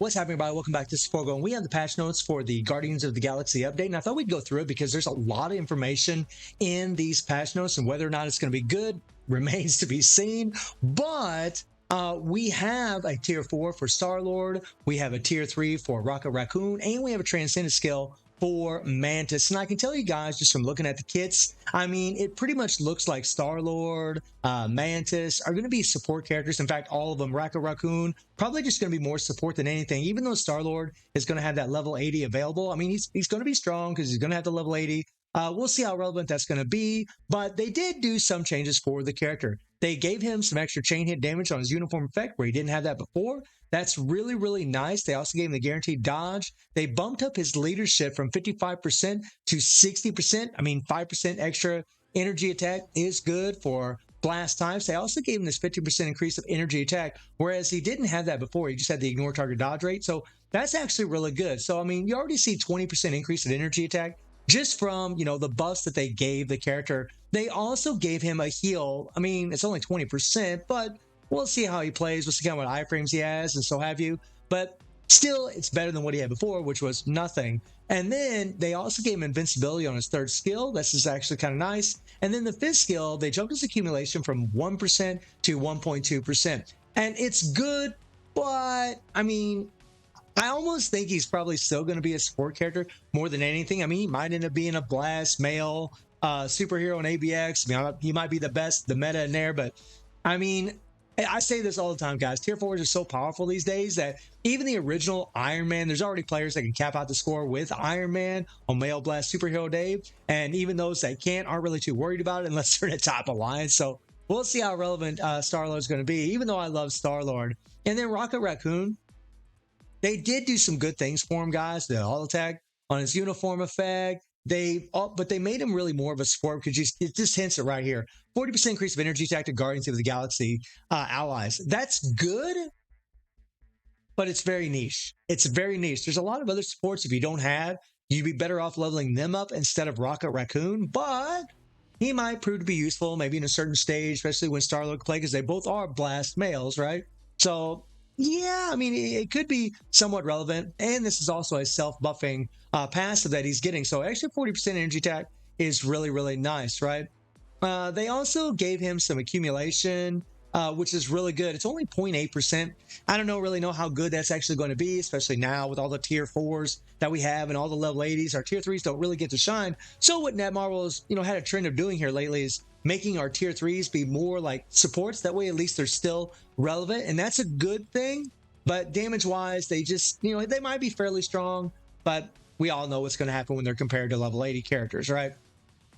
What's happening, everybody? Welcome back to Forgo, and we have the patch notes for the Guardians of the Galaxy update. And I thought we'd go through it because there's a lot of information in these patch notes, and whether or not it's going to be good remains to be seen. But we have a tier 4 for StarLord, we have a tier 3 for Rocket Raccoon, and we have a transcendent skill for Mantis. And I can tell you guys, just from looking at the kits, I mean, it pretty much looks like StarLord, Mantis are going to be support characters. In fact, all of them. Rocket Raccoon probably just going to be more support than anything, even though StarLord is going to have that level 80 available. I mean, he's going to be strong because he's going to have the level 80. We'll see how relevant that's going to be, but they did do some changes for the character. They gave him some extra chain hit damage on his uniform effect where he didn't have that before. That's really, really nice. They also gave him the guaranteed dodge. They bumped up his leadership from 55% to 60%. I mean, 5% extra energy attack is good for blast types. They also gave him this 50% increase of energy attack, whereas he didn't have that before. He just had the ignore target dodge rate. So that's actually really good. So, I mean, you already see 20% increase in energy attack just from, the buffs that they gave the character. They also gave him a heal. I mean, it's only 20%, but we'll see how he plays. We'll see kind of what iframes he has and so have you. But still, it's better than what he had before, which was nothing. And then they also gave him invincibility on his third skill. This is actually kind of nice. And then the fifth skill, they jumped his accumulation from 1% to 1.2%. And it's good, but I mean, I almost think he's probably still going to be a support character more than anything. I mean, he might end up being a blast male superhero in ABX. I mean, he might be the meta in there, but I mean, I say this all the time, guys. Tier 4s are so powerful these days that even the original Iron Man, there's already players that can cap out the score with Iron Man on Male Blast Superhero Day. And even those that can't aren't really too worried about it unless they're in a top alliance. So we'll see how relevant StarLord is going to be, even though I love StarLord. And then Rocket Raccoon, they did do some good things for him, guys. The all attack on his uniform effect. But they made him really more of a support because it just hints it right here. 40% increase of energy attack to Guardians of the Galaxy allies. That's good, but it's very niche. It's very niche. There's a lot of other supports if you don't have, you'd be better off leveling them up instead of Rocket Raccoon, but he might prove to be useful maybe in a certain stage, especially when StarLord play, because they both are blast males, right? So yeah, I mean, it could be somewhat relevant. And this is also a self-buffing passive that he's getting. So actually 40% energy attack is really, really nice, right? They also gave him some accumulation, which is really good. It's only 0.8%. I don't really know how good that's actually going to be, especially now with all the tier 4s that we have and all the level 80s. Our tier 3s don't really get to shine. So what Netmarble has, had a trend of doing here lately is making our tier 3s be more like supports. That way, at least they're still relevant. And that's a good thing. But damage-wise, they just, they might be fairly strong. But we all know what's going to happen when they're compared to level 80 characters, right?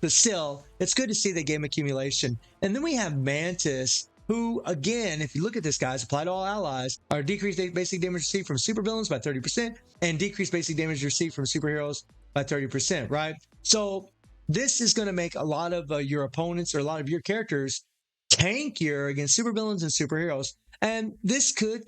But still, it's good to see they gave him accumulation. And then we have Mantis, who, again, if you look at this, guys, apply to all allies, are decreased basic damage received from supervillains by 30% and decreased basic damage received from superheroes by 30%, right? So this is going to make a lot of your opponents or a lot of your characters tankier against supervillains and superheroes. And this could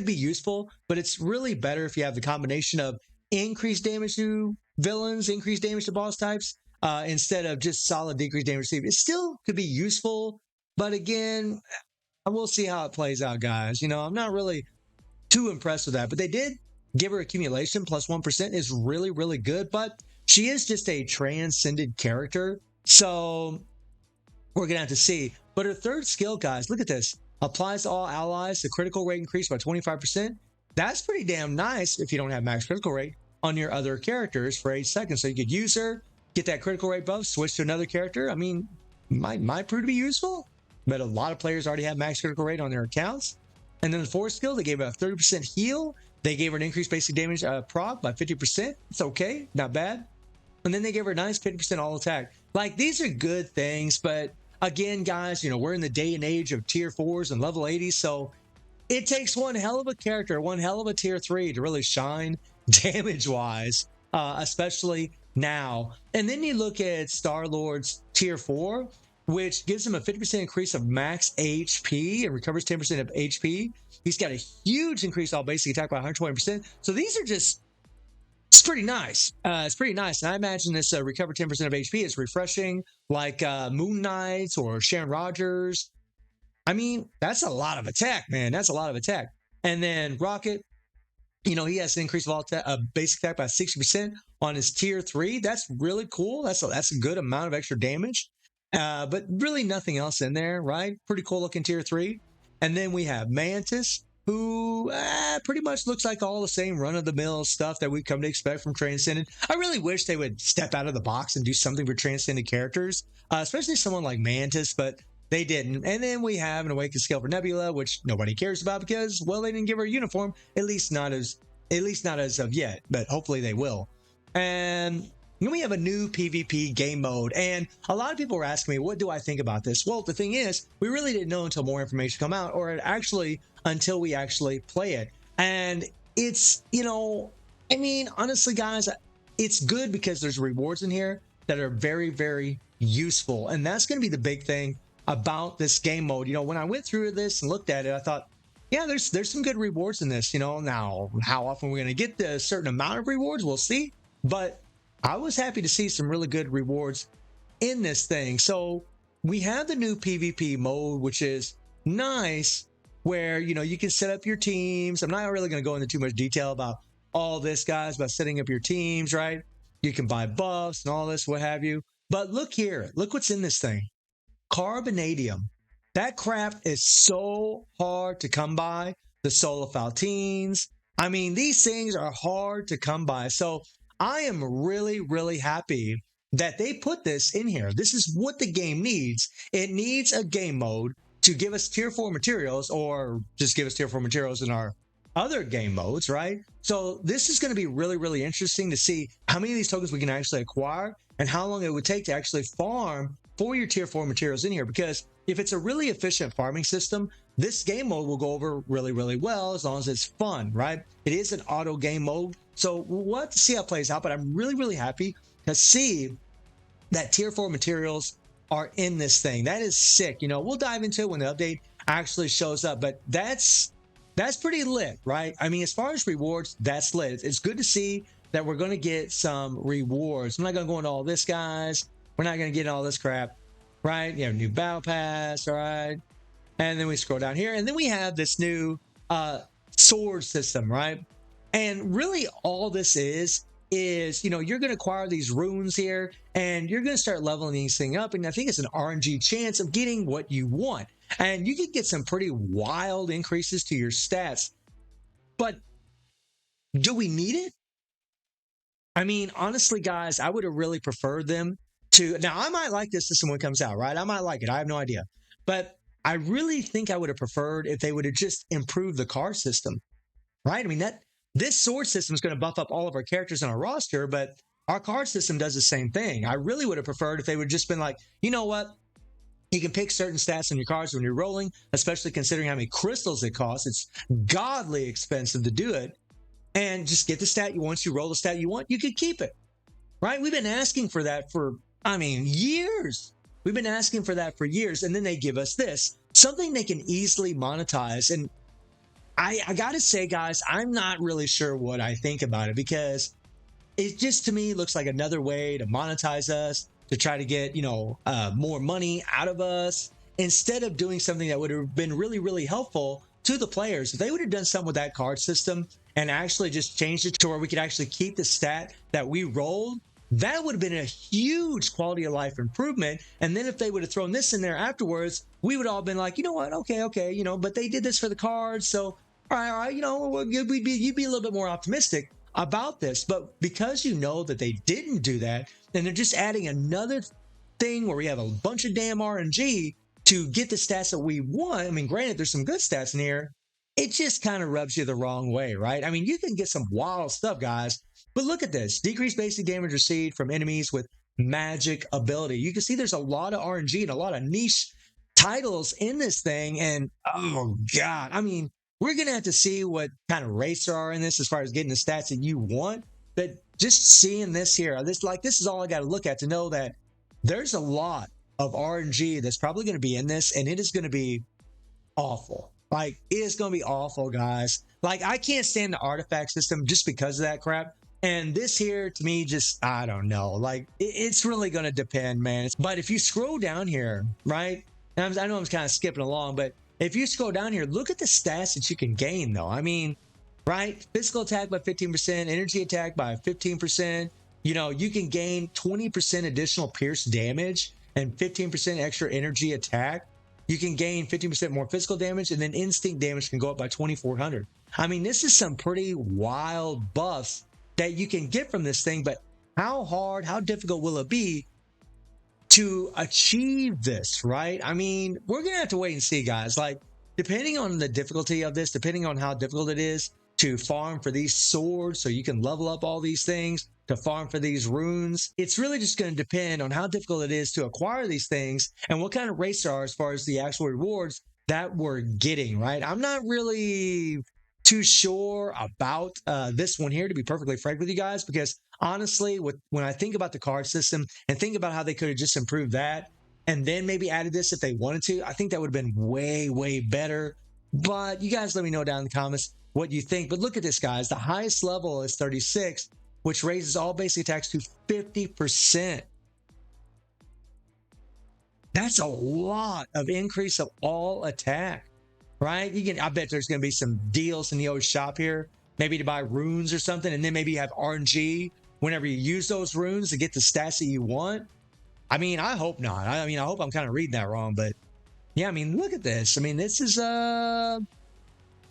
be useful, but it's really better if you have the combination of increased damage to villains, increased damage to boss types, instead of just solid decreased damage received. It still could be useful, but again, we'll see how it plays out, guys. I'm not really too impressed with that, but they did give her accumulation plus 1% is really, really good, but she is just a transcended character, so we're going to have to see. But her third skill, guys, look at this. Applies to all allies. The critical rate increased by 25%. That's pretty damn nice if you don't have max critical rate on your other characters for 8 seconds. So you could use her, get that critical rate buff, switch to another character. I mean, might prove to be useful, but a lot of players already have max critical rate on their accounts. And then the fourth skill, they gave her a 30% heal. They gave her an increased basic damage proc by 50%. It's okay, not bad. And then they gave her a nice 50% all attack. Like, these are good things, but again, guys, we're in the day and age of tier 4s and level 80s, so it takes one hell of a character, one hell of a tier 3 to really shine damage-wise, especially now. And then you look at StarLord's tier 4, which gives him a 50% increase of max HP and recovers 10% of HP. He's got a huge increase all basic attack by 120%. So these are just, it's pretty nice. It's pretty nice. And I imagine this recover 10% of HP is refreshing, like Moon Knights or Sharon Rogers. I mean, that's a lot of attack, man. That's a lot of attack. And then Rocket, He has an increase of all basic attack by 60% on his tier 3. That's really cool. That's a good amount of extra damage. But really nothing else in there, right? Pretty cool looking tier 3. And then we have Mantis, who pretty much looks like all the same run-of-the-mill stuff that we've come to expect from Transcendent. I really wish they would step out of the box and do something for Transcendent characters, especially someone like Mantis, but they didn't. And then we have an Awakened Scale for Nebula, which nobody cares about because, well, they didn't give her a uniform, at least not as of yet, but hopefully they will. And then we have a new PvP game mode, and a lot of people were asking me, what do I think about this? Well, the thing is, we really didn't know until more information come out, or until we actually play it. And it's, honestly, guys, it's good because there's rewards in here that are very, very useful. And that's going to be the big thing about this game mode. When I went through this and looked at it, I thought, yeah, there's some good rewards in this. Now how often we're going to get the certain amount of rewards, we'll see. But I was happy to see some really good rewards in this thing. So we have the new PvP mode, which is nice, where you can set up your teams. I'm not really going to go into too much detail about all this, guys, about setting up your teams, right? You can buy buffs and all this, what have you. But look here, look what's in this thing. Carbonadium. That crap is so hard to come by. The Solifaltines. I mean, these things are hard to come by. So I am really, really happy that they put this in here. This is what the game needs. It needs a game mode to give us tier 4 materials, or just give us tier 4 materials in our other game modes, right? So this is going to be really, really interesting to see how many of these tokens we can actually acquire and how long it would take to actually farm for your tier 4 materials in here. Because if it's a really efficient farming system, this game mode will go over really, really well as long as it's fun, right? It is an auto game mode, so we'll have to see how it plays out. But I'm really, really happy to see that tier 4 materials are in this thing. That is sick. We'll dive into it when the update actually shows up, but that's pretty lit, right? I mean, as far as rewards, that's lit. It's good to see that we're going to get some rewards. I'm not going to go into all this, guys. We're not going to get all this crap, right? You have new battle pass, all right? And then we scroll down here, and then we have this new sword system, right? And really all this is you're going to acquire these runes here, and you're going to start leveling these things up. And I think it's an RNG chance of getting what you want. And you can get some pretty wild increases to your stats. But do we need it? I mean, honestly, guys, I would have really preferred them to. Now, I might like this system when it comes out, right? I might like it. I have no idea. But I really think I would have preferred if they would have just improved the card system, right? I mean, this sword system is going to buff up all of our characters on our roster, but our card system does the same thing. I really would have preferred if they would have just been like, you know what? You can pick certain stats on your cards when you're rolling, especially considering how many crystals it costs. It's godly expensive to do it. And just get the stat you want. Once you roll the stat you want, you could keep it, right? We've been asking for that for, years. We've been asking for that for years. And then they give us this, something they can easily monetize. And I got to say, guys, I'm not really sure what I think about it, because it just, to me, looks like another way to monetize us, to try to get, more money out of us, instead of doing something that would have been really, really helpful to the players. If they would have done something with that card system and actually just changed it to where we could actually keep the stat that we rolled, that would have been a huge quality of life improvement. And then if they would have thrown this in there afterwards, we would all been like, you know what, okay, but they did this for the cards, so all right, you'd be a little bit more optimistic about this. But because that they didn't do that, and they're just adding another thing where we have a bunch of damn RNG to get the stats that we want. I mean, granted, there's some good stats in here. It just kind of rubs you the wrong way, right? I mean, you can get some wild stuff, guys. But look at this. Decreased basic damage received from enemies with magic ability. You can see there's a lot of RNG and a lot of niche titles in this thing. And, oh, God. I mean, we're going to have to see what kind of race there are in this as far as getting the stats that you want. But just seeing this here, this is all I got to look at to know that there's a lot of RNG that's probably going to be in this, and it is going to be awful. Like, it is going to be awful, guys. Like, I can't stand the artifact system just because of that crap. And this here, to me, just, I don't know. Like, it's really going to depend, man. But if you scroll down here, right? And I know I'm kind of skipping along, but if you scroll down here, look at the stats that you can gain, though. I mean, right? Physical attack by 15%, energy attack by 15%. You know, you can gain 20% additional pierce damage and 15% extra energy attack. You can gain 15% more physical damage, and then instinct damage can go up by 2,400. I mean, this is some pretty wild buffs that you can get from this thing, but how hard, how difficult will it be to achieve this, right? I mean, we're going to have to wait and see, guys. Like, depending on the difficulty of this, depending on how difficult it is to farm for these swords so you can level up all these things, to farm for these runes, it's really just going to depend on how difficult it is to acquire these things and what kind of race there are as far as the actual rewards that we're getting, right? I'm not really too sure about this one here, to be perfectly frank with you guys, because honestly, when I think about the card system and think about how they could have just improved that and then maybe added this if they wanted to, I think that would have been way, way better. But you guys let me know down in the comments what you think. But look at this, guys. The highest level is 36, which raises all basic attacks to 50%. That's a lot of increase of all attack, right? I bet there's going to be some deals in the old shop here, maybe to buy runes or something, and then maybe you have RNG whenever you use those runes to get the stats that you want. I mean, I hope not. I mean, I hope I'm kind of reading that wrong, but yeah, I mean, look at this. I mean, this is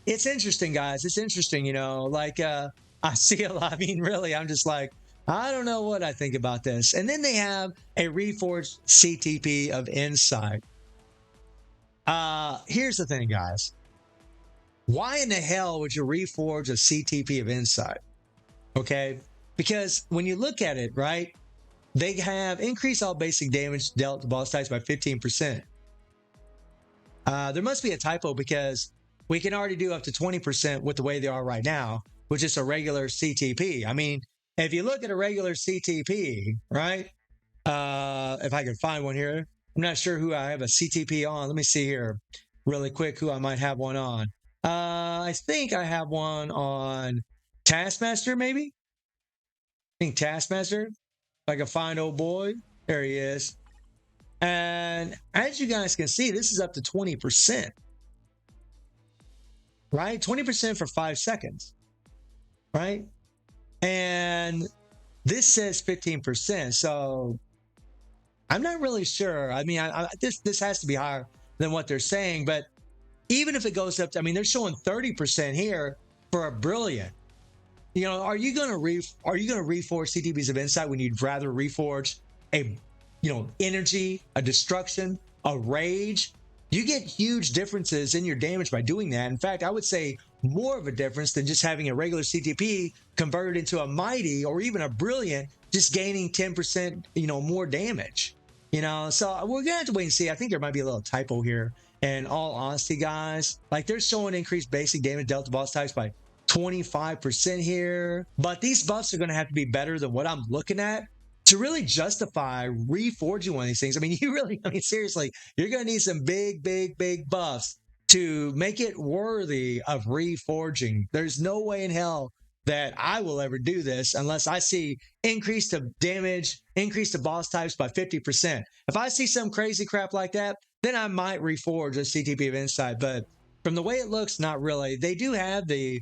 it's interesting, guys. It's interesting, you know, like I see a lot. I mean, really, I'm just like, I don't know what I think about this. And then they have a Reforge CTP of Insight. Here's the thing, guys. Why in the hell would you reforge a CTP of Insight? Okay, because when you look at it, right, they have increased all basic damage dealt to boss types by 15%. There must be a typo because we can already do up to 20% with the way they are right now, which is a regular CTP. I mean, if you look at a regular CTP, right, if I can find one here, I'm not sure who I have a CTP on. Let me see here really quick who I might have one on. I think I have one on Taskmaster, maybe? I think Taskmaster. If I can find old boy. There he is. And as you guys can see, this is up to 20%. Right? 20% for 5 seconds. Right? And this says 15%. So I'm not really sure. I mean, this has to be higher than what they're saying, but even if it goes up to, I mean, they're showing 30% here for a brilliant. You know, are you going to reforge CTPs of Insight when you'd rather reforge a, you know, energy, a destruction, a rage? You get huge differences in your damage by doing that. In fact, I would say more of a difference than just having a regular CTP converted into a mighty or even a brilliant, just gaining 10%, you know, more damage. You know, so we're gonna have to wait and see. I think there might be a little typo here. In all honesty, guys, like they're showing increased basic damage dealt to boss types by 25% here. But these buffs are going to have to be better than what I'm looking at to really justify reforging one of these things. I mean, seriously, you're going to need some big, big, big buffs to make it worthy of reforging. There's no way in hell that I will ever do this unless I see increase to damage, increase to boss types by 50%. If I see some crazy crap like that, then I might reforge a CTP of Insight. But from the way it looks, not really. They do have the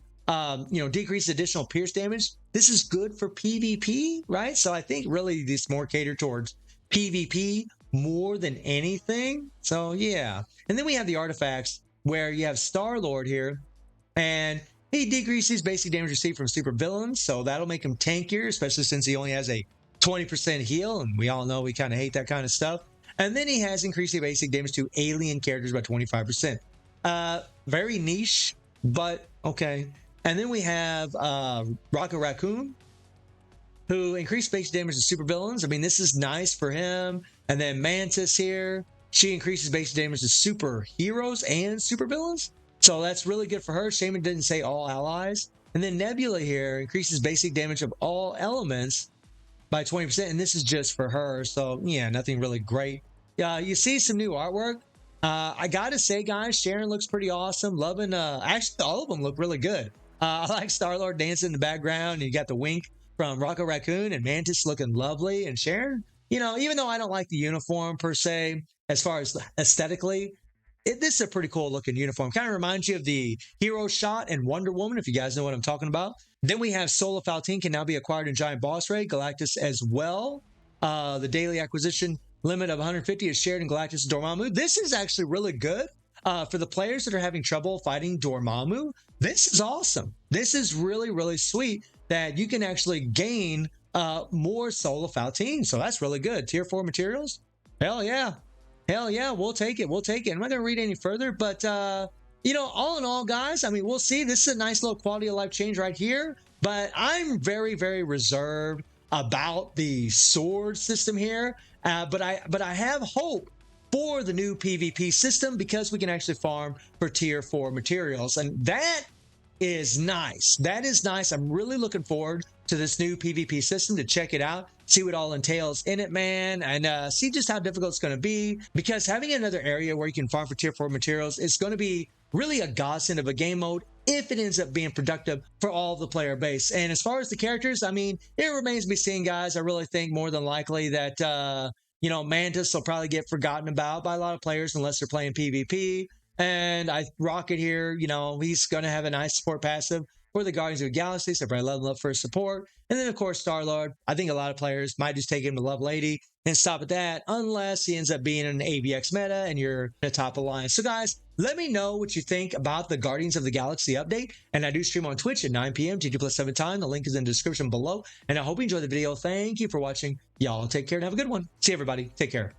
decrease additional pierce damage. This is good for PvP, right? So I think really this more catered towards PvP more than anything. So yeah. And then we have the artifacts where you have StarLord here, and he decreases basic damage received from super villains. So that'll make him tankier, especially since he only has a 20% heal. And we all know we kind of hate that kind of stuff. And then he has increased the basic damage to alien characters by 25%. Very niche, but okay. And then we have Rocket Raccoon, who increased basic damage to supervillains. I mean, this is nice for him. And then Mantis here, she increases basic damage to superheroes and supervillains. So that's really good for her. Shame it didn't say all allies. And then Nebula here increases basic damage of all elements by 20%. And this is just for her. So yeah, nothing really great. You see some new artwork. I gotta say, guys, Sharon looks pretty awesome. Loving, actually, all of them look really good. I like StarLord dancing in the background. And you got the wink from Rocket Raccoon and Mantis looking lovely. And Sharon, you know, even though I don't like the uniform per se, as far as aesthetically, this is a pretty cool looking uniform. Kind of reminds you of the Hero Shot and Wonder Woman, if you guys know what I'm talking about. Then we have Soul of Faltine can now be acquired in Giant Boss Raid, Galactus as well. The daily acquisition limit of 150 is shared in Galactus Dormammu. This is actually really good for the players that are having trouble fighting Dormammu. This is awesome. This is really, really sweet that you can actually gain more Soul of Faltine. So that's really good. Tier 4 materials? Hell yeah. Hell yeah, we'll take it. We'll take it. I'm not going to read any further, but, you know, all in all, guys, I mean, we'll see. This is a nice little quality of life change right here, but I'm very, very reserved about the sword system here. But I have hope for the new PvP system because we can actually farm for tier 4 materials. And that is nice. That is nice. I'm really looking forward to this new PvP system to check it out, see what all entails in it, man, and see just how difficult it's going to be, because having another area where you can farm for tier 4 materials is going to be really a godsend of a game mode if it ends up being productive for all the player base. And as far as the characters, I mean, it remains to be seen, guys. I really think more than likely that, you know, Mantis will probably get forgotten about by a lot of players unless they're playing PvP. And Rocket here, you know, he's going to have a nice support passive for the Guardians of the Galaxy, so probably love him up for his support. And then, of course, StarLord. I think a lot of players might just take him to Love Lady and stop at that, unless he ends up being an AVX meta and you're in a top alliance. So, guys, let me know what you think about the Guardians of the Galaxy update. And I do stream on Twitch at 9 p.m. GT+7 time. The link is in the description below. And I hope you enjoyed the video. Thank you for watching. Y'all take care and have a good one. See you, everybody. Take care.